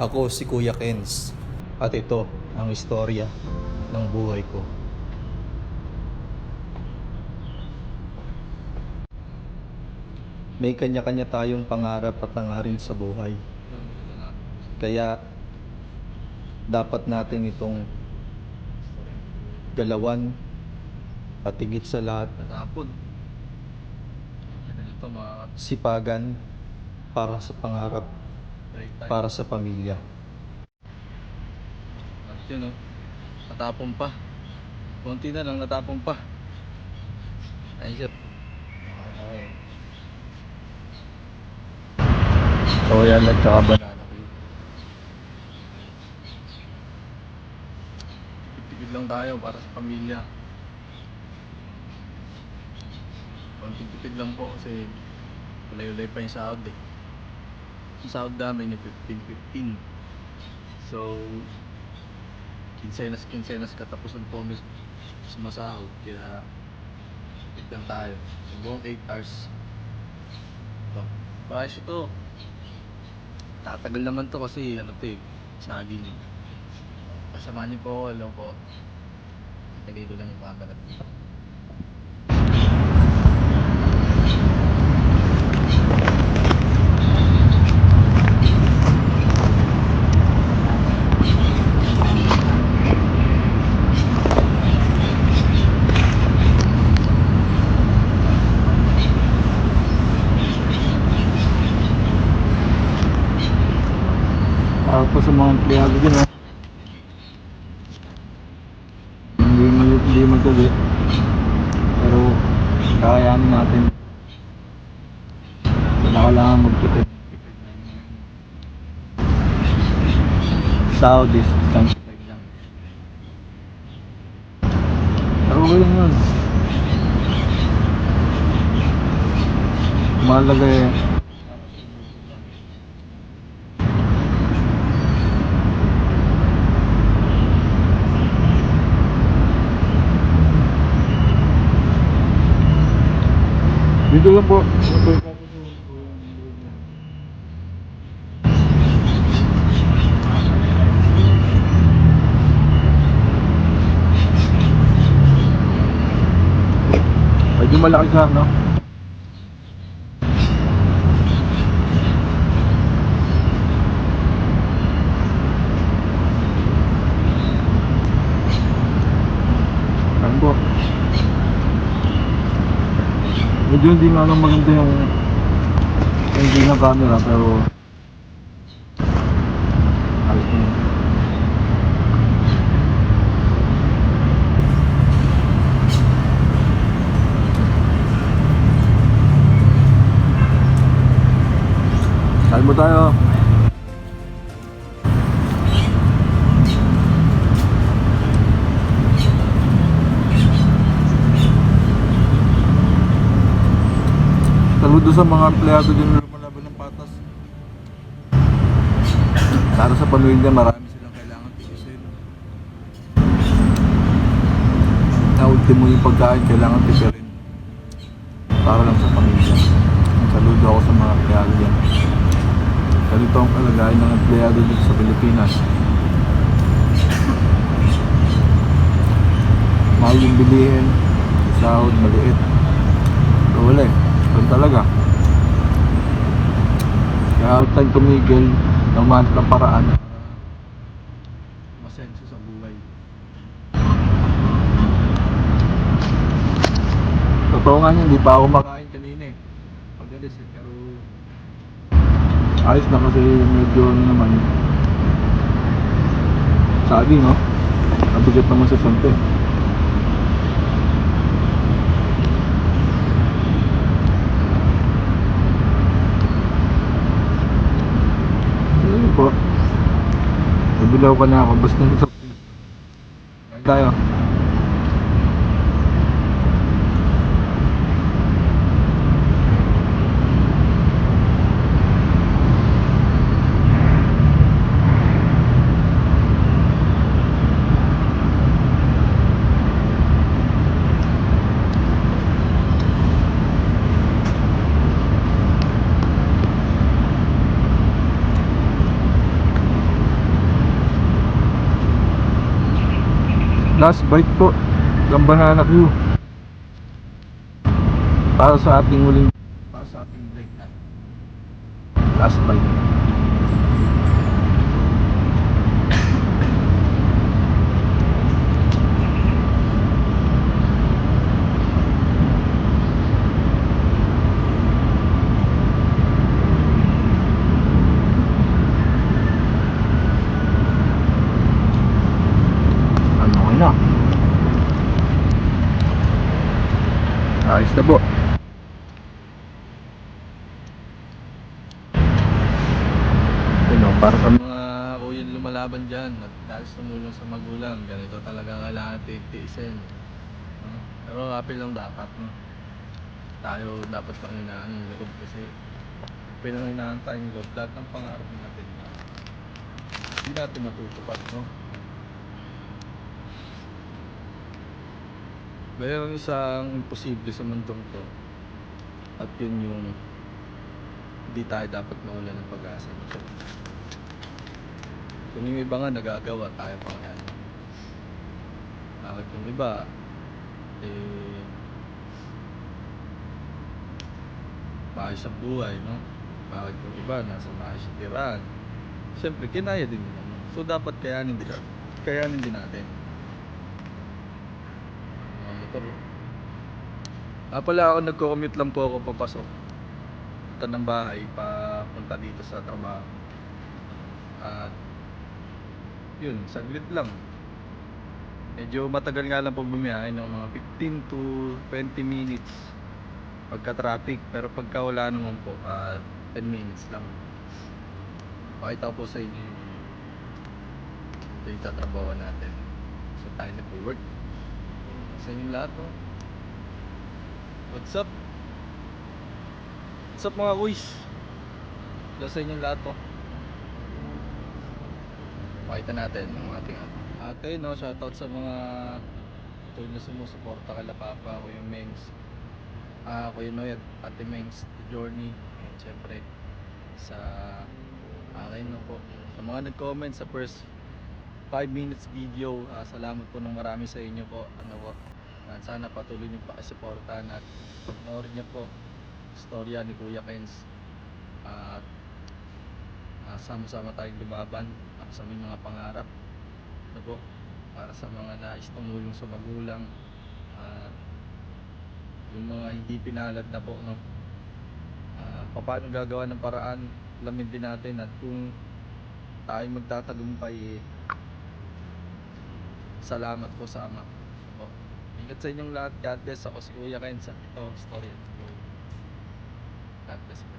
Ako si Kuya Kens at ito ang istorya ng buhay ko. May kanya-kanya tayong pangarap at hangarin sa buhay. Kaya dapat natin itong galawan at higit sa lahat sipagan para sa pangarap, para sa pamilya. At yun natapon pa. Konti na lang natapon pa. Ayun. So yan at saka banana cue. Tipid lang tayo para sa pamilya. Konting tipid lang po kasi ulay-ulay pa yung sahod eh. Yung sahod namin yung 15-15. So kinsenas katapusan po kami sumasahod. Kaya tipid lang tayo. So buong 8 hours. Ito. Bakit ito? Tatagal naman to kasi saging. Kasama niyo po, alam po. Tagay ko lang yung camera. Tapos sa mga empleyado din hindi madali pero kakayanin natin. Kailangan magtipid. Sahod is isang tipid lang. Pero okay lang yun. Mahalaga dito lang po. Medyo malaki siya, no? Ano po? Medyo hindi nga lang maganda yung engine ng camera pero ayos na yun. Saan mo tayo? Saludo sa mga empleyado din na lumalaban ng patas. Para sa pamilya, marami silang kailangan tigisin. Na ultimo yung pagkain, kailangan tigisin. Para lang sa pamilya. Saludo ako sa mga empleyado dyan. Ganito ang kalagayan ng empleyado dito sa Pilipinas. Mahal yung bilihin, sahod maliit. So wala ganun talaga. Kaya huwag tayong tumigil ng ng paraan masenso sa buhay. Totoo nga niya, hindi pa ako makain kanina pag-alis pero ayos na kasi medyo naman sabi nabigat naman sa sante. Ayun po, nabilaw ka na ako basta nung sa tayo. Last bite po ng banana Q para sa ating break na last bite. Okay na, ayos na po. Para sa mga kuya lumalaban dyan at dahil tumulong sa magulang, ganito talaga kailangan tiisin. Pero happy lang dapat, no? Tayo dapat panghinaan ng loob kasi pinanghinaan tayong loob, lahat ng pangarap natin hindi natin matutupad, no? Mayroon isang imposible sa mundong to at yun yung hindi tayo dapat mawala ng pag-asa. Kung yung iba nga nagagawa, tayo pa yan. Bakit yung iba maayos ang buhay, no? Bakit yung iba nasa maayos ang tirahan? Siyempre kinaya din nila, no? So dapat kayanin din natin. Mga motor. Pala ako nagko-commute lang po ako papasok punta ng bahay papunta dito sa trabaho. At yun, saglit lang. Medyo matagal nga lang po bumiyahe ng mga 15 to 20 minutes pagka traffic, pero pagka wala naman po 10 minutes lang. Pakita ko po sa inyo yung tatrabaho natin. So tayo nag-work sa inyo lahat, no? What's up? What's up mga kuys? Sa inyong lahat po. Pakita natin ang ating ate, no? Shoutout sa mga tuloy na sumusuporta kay Papa, Kuya Mengs, Kuya Noy at Ate Mengs, Journey, and syempre sa akin, no po, sa mga nag-comment sa first 5 minutes video. Salamat po ng marami sa inyo po, ano po, at sana patuloy niyo pakisuportahan at panoorin niyo po storya ni Kuya Kens at sama-sama tayong lumaban para sa mga pangarap, ano po, para sa mga nais tumulong sa magulang at yung mga hindi pinalad na po, no? Paano gagawa ng paraan, alamin din natin, at kung tayo magtatagumpay, salamat po sa Ama. So, ingat sa inyong lahat. God bless. Ako si Kuya Ken sa ito story. God bless po.